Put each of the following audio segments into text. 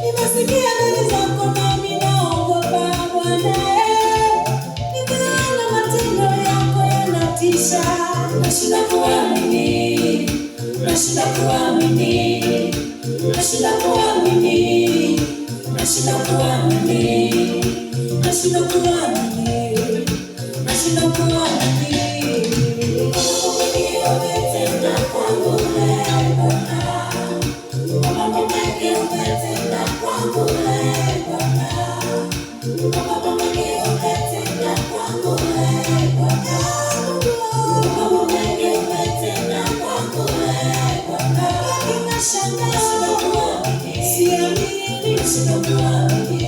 Nimesikia habari zako nami naogopa Bwana. Nimeona matendo yako yanatisha. Nashinda kuamini, nashinda kuamini, nashinda kuamini, nashinda kuamini, nashinda kuamini, nashinda kuamini. Umetenda kwangu leo Bwana, mambo mengi umetenda kwangu leo Bwana, mambo mengi umetenda kwangu leo Bwana, mambo mengi umetenda kwangu leo Bwana. Ninashangaa, siamini, sikuamini.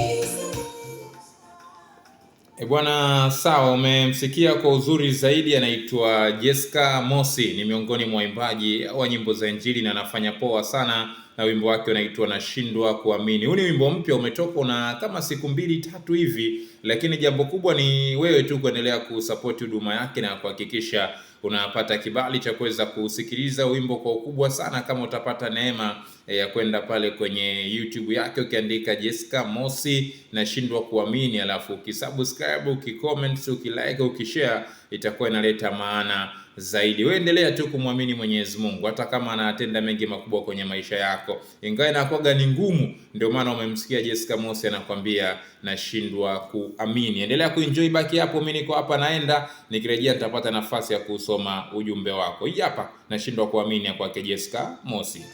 Bwana, sawa, umemsikia kwa uzuri zaidi. Anaitwa Jessica Mosi, ni miongoni mwa waimbaji wa nyimbo za Injili na anafanya poa sana na wimbo wake unaitwa Nashindwa Kuamini. Huu ni wimbo mpya, umetoka na kama siku 2-3 hivi, lakini jambo kubwa ni wewe tu kuendelea kusupport huduma yake na kuhakikisha unapata kibali cha kuweza kusikiliza wimbo kwa ukubwa sana. Kama utapata neema ya kwenda pale kwenye YouTube yake ukiandika Jessica Mosi Nashindwa Kuamini, alafu ukisubscribe, ukicomment, ukilike, ukishare, itakuwa inaleta maana zaidi. Wewe endelea tu kumwamini Mwenyezi Mungu hata kama anatenda mengi makubwa kwenye maisha yako, ingawa inakuwa ni ngumu. Ndio maana umemsikia Jessica Mosi anakuambia nashindwa kuamini. Endelea kuenjoy, baki hapo, mimi niko hapa naenda, nikirejea nitapata nafasi ya kusoma ujumbe wako. Hii hapa Nashindwa Kuamini ya kwake Jessica Mosi.